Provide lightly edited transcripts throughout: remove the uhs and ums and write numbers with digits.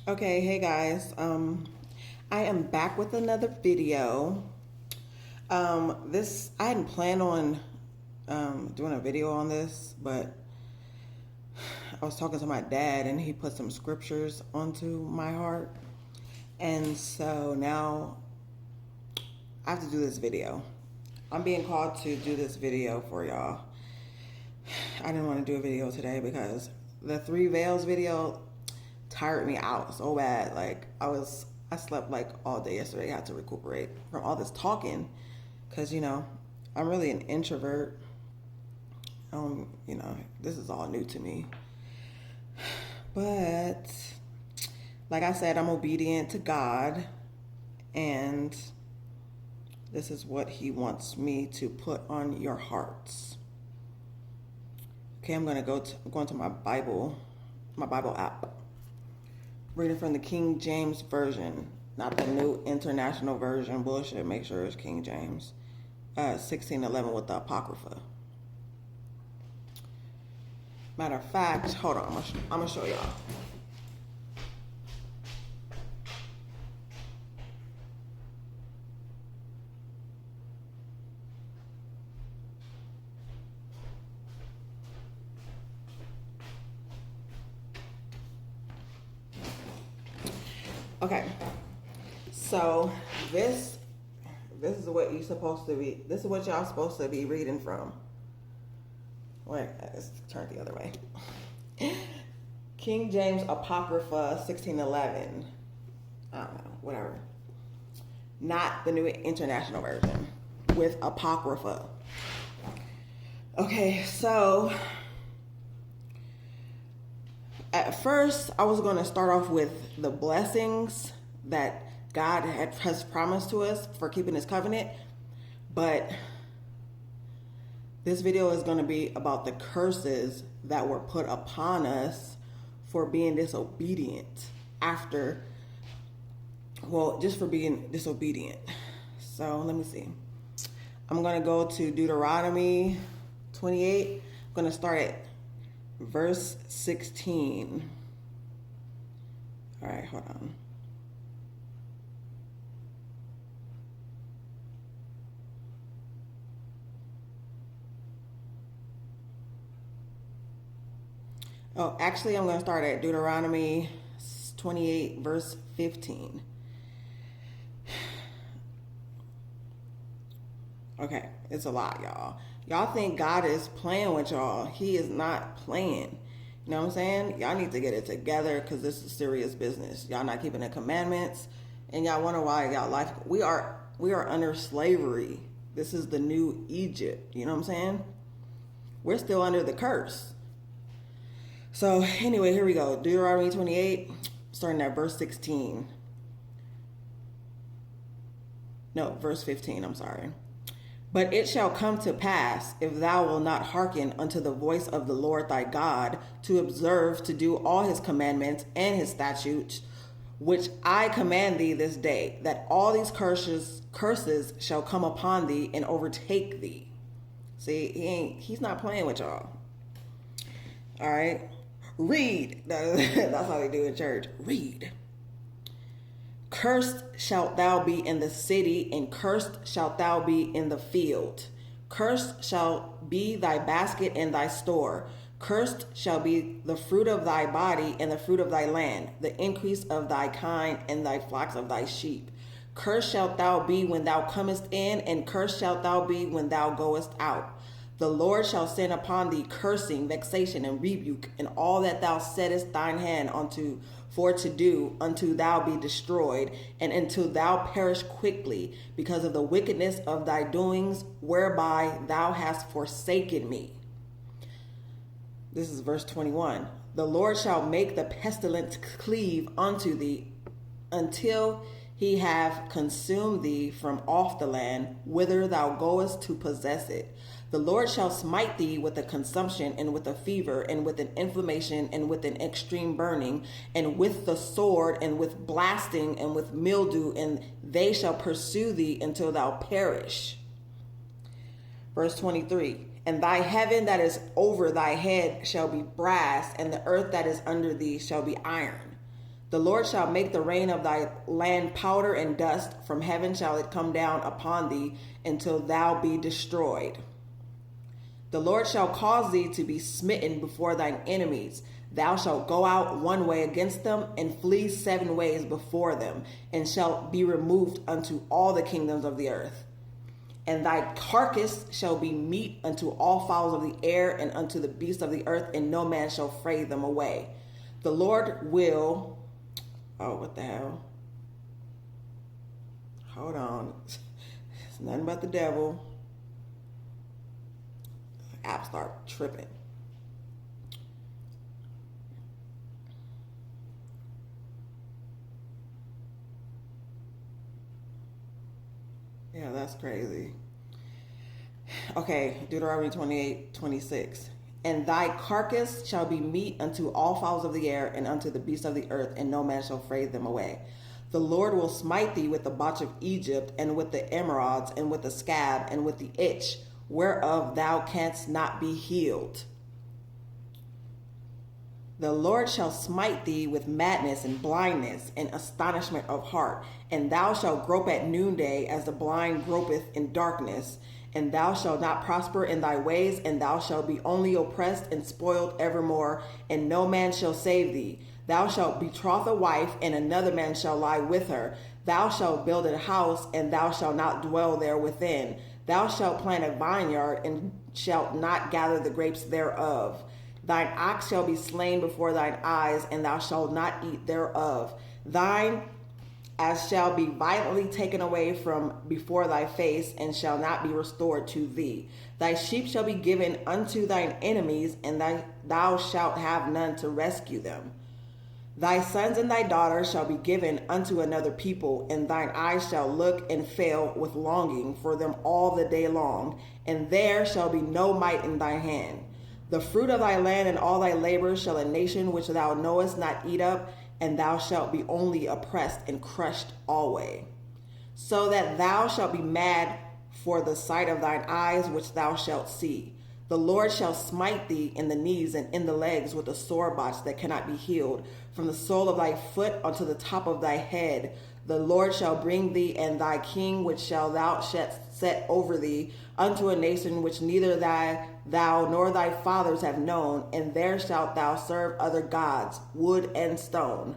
Okay, hey guys. I am back with another video. This I hadn't planned on doing a video on this, but I was talking to my dad and he put some scriptures onto my heart. And so now I have to do this video. I'm being called to do this video for y'all. I didn't want to do a video today because the Three Veils video tired me out so bad. Like I slept like all day yesterday. I had to recuperate from all this talking because I'm really an introvert. This is all new to me. But like I said, I'm obedient to God, and this is what He wants me to put on your hearts. Okay, I'm going to my Bible app. Reading from the King James Version, not the New International Version. Bullshit. Make sure it's King James. 1611 with the Apocrypha. Matter of fact, hold on. I'm gonna show y'all. Okay, so this is what you're supposed to be. This is what y'all supposed to be reading from. Wait, let's turn it the other way. King James Apocrypha 1611. I don't know, whatever. Not the New International Version with Apocrypha. Okay, so at first, I was going to start off with the blessings that God has promised to us for keeping His covenant, but this video is going to be about the curses that were put upon us for being disobedient just for being disobedient. So let me see. I'm going to go to Deuteronomy 28. I'm going to start at verse 16. All right, hold on. Oh, actually, I'm going to start at Deuteronomy 28, verse 15. Okay, it's a lot, y'all. Y'all think God is playing with y'all. He is not playing. You know what I'm saying? Y'all need to get it together because this is serious business. Y'all not keeping the commandments, and y'all wonder why y'all life. We are under slavery. This is the new Egypt. You know what I'm saying? We're still under the curse. So anyway, here we go. Deuteronomy 28, starting at verse 16. No, verse 15. I'm sorry. But it shall come to pass, if thou wilt not hearken unto the voice of the Lord thy God, to observe to do all His commandments and His statutes, which I command thee this day, that all these curses shall come upon thee and overtake thee. See, he's not playing with y'all. All right, read. That's how they do in church. Read. Cursed shalt thou be in the city, and cursed shalt thou be in the field. Cursed shall be thy basket and thy store. Cursed shall be the fruit of thy body and the fruit of thy land, the increase of thy kind and thy flocks of thy sheep. Cursed shalt thou be when thou comest in, and cursed shalt thou be when thou goest out. The Lord shall send upon thee cursing, vexation, and rebuke, and all that thou settest thine hand unto for to do, unto thou be destroyed, and until thou perish quickly, because of the wickedness of thy doings, whereby thou hast forsaken me. This is verse 21. The Lord shall make the pestilence cleave unto thee, until He have consumed thee from off the land, whither thou goest to possess it. The Lord shall smite thee with a consumption, and with a fever, and with an inflammation, and with an extreme burning, and with the sword, and with blasting, and with mildew, and they shall pursue thee until thou perish. Verse 23. And thy heaven that is over thy head shall be brass, and the earth that is under thee shall be iron. The Lord shall make the rain of thy land powder and dust. From heaven shall it come down upon thee until thou be destroyed. The Lord shall cause thee to be smitten before thine enemies. Thou shalt go out one way against them, and flee 7 ways before them, and shalt be removed unto all the kingdoms of the earth. And thy carcass shall be meat unto all fowls of the air, and unto the beasts of the earth, and no man shall fray them away. The Lord will... Oh, what the hell? Hold on. It's nothing but the devil. App start tripping. Yeah, that's crazy. Okay, Deuteronomy 28:26. And thy carcass shall be meat unto all fowls of the air, and unto the beasts of the earth, and no man shall fray them away. The Lord will smite thee with the botch of Egypt, and with the emerods, and with the scab, and with the itch, whereof thou canst not be healed. The Lord shall smite thee with madness and blindness and astonishment of heart, and thou shalt grope at noonday as the blind gropeth in darkness, and thou shalt not prosper in thy ways, and thou shalt be only oppressed and spoiled evermore, and no man shall save thee. Thou shalt betroth a wife, and another man shall lie with her. Thou shalt build a house, and thou shalt not dwell there within. Thou shalt plant a vineyard, and shalt not gather the grapes thereof. Thine ox shall be slain before thine eyes, and thou shalt not eat thereof. Thine as shall be violently taken away from before thy face, and shall not be restored to thee. Thy sheep shall be given unto thine enemies, and thou shalt have none to rescue them. Thy sons and thy daughters shall be given unto another people, and thine eyes shall look and fail with longing for them all the day long, and there shall be no might in thy hand. The fruit of thy land and all thy labors shall a nation which thou knowest not eat up, and thou shalt be only oppressed and crushed alway. So that thou shalt be mad for the sight of thine eyes which thou shalt see. The Lord shall smite thee in the knees and in the legs with a sore botch that cannot be healed, from the sole of thy foot unto the top of thy head. The Lord shall bring thee and thy king which shall thou set over thee unto a nation which neither thou nor thy fathers have known, and there shalt thou serve other gods, wood and stone.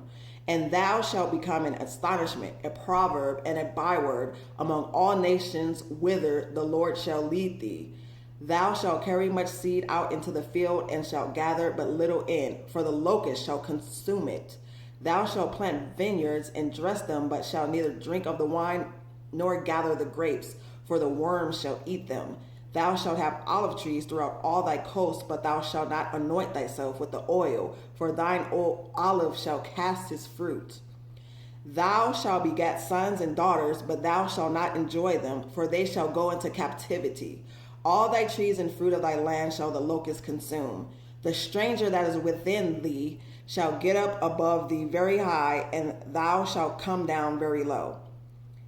And thou shalt become an astonishment, a proverb, and a byword among all nations whither the Lord shall lead thee. Thou shalt carry much seed out into the field, and shalt gather but little in, for the locust shall consume it. Thou shalt plant vineyards and dress them, but shalt neither drink of the wine nor gather the grapes, for the worms shall eat them. Thou shalt have olive trees throughout all thy coast, but thou shalt not anoint thyself with the oil, for thine olive shall cast his fruit. Thou shalt beget sons and daughters, but thou shalt not enjoy them, for they shall go into captivity. All thy trees and fruit of thy land shall the locust consume. The stranger that is within thee shall get up above thee very high, and thou shalt come down very low.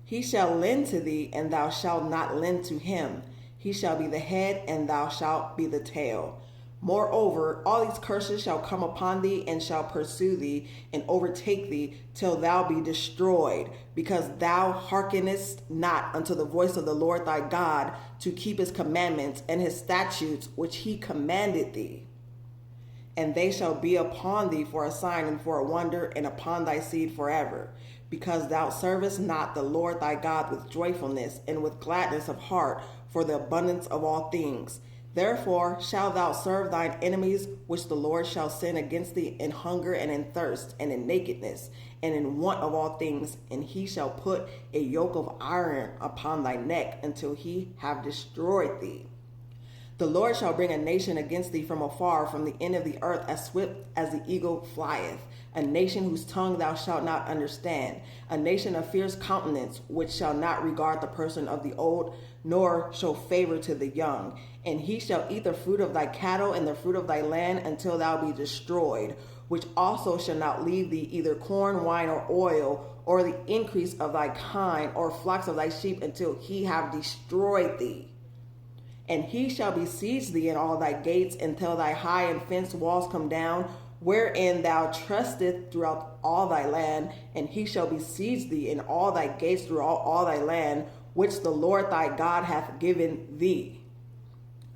He shall lend to thee, and thou shalt not lend to him. He shall be the head, and thou shalt be the tail. Moreover, all these curses shall come upon thee, and shall pursue thee, and overtake thee, till thou be destroyed, because thou hearkenest not unto the voice of the Lord thy God, to keep his commandments and his statutes which he commanded thee. And they shall be upon thee for a sign and for a wonder, and upon thy seed forever, because thou servest not the Lord thy God with joyfulness and with gladness of heart, for the abundance of all things. Therefore shalt thou serve thine enemies, which the Lord shall send against thee in hunger and in thirst and in nakedness and in want of all things. And he shall put a yoke of iron upon thy neck until he have destroyed thee. The Lord shall bring a nation against thee from afar, from the end of the earth, as swift as the eagle flieth, a nation whose tongue thou shalt not understand, a nation of fierce countenance, which shall not regard the person of the old, nor show favor to the young. And he shall eat the fruit of thy cattle and the fruit of thy land until thou be destroyed, which also shall not leave thee either corn, wine, or oil, or the increase of thy kine, or flocks of thy sheep, until he have destroyed thee. And he shall besiege thee in all thy gates, until thy high and fenced walls come down, wherein thou trustest throughout all thy land, and he shall besiege thee in all thy gates throughout all thy land, which the Lord thy God hath given thee.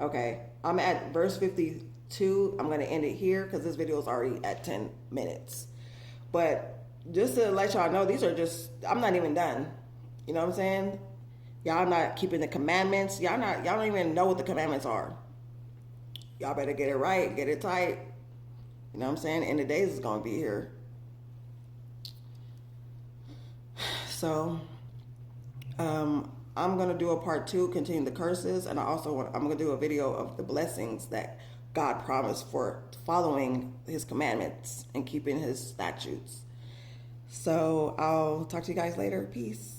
Okay, I'm at verse 52. I'm going to end it here because this video is already at 10 minutes. But just to let y'all know, these are just, I'm not even done. You know what I'm saying? Y'all not keeping the commandments. Y'all don't even know what the commandments are. Y'all better get it right, get it tight. You know what I'm saying? End of days is going to be here. So, I'm going to do a part 2, continue the curses. And I'm going to do a video of the blessings that God promised for following his commandments and keeping his statutes. So I'll talk to you guys later. Peace.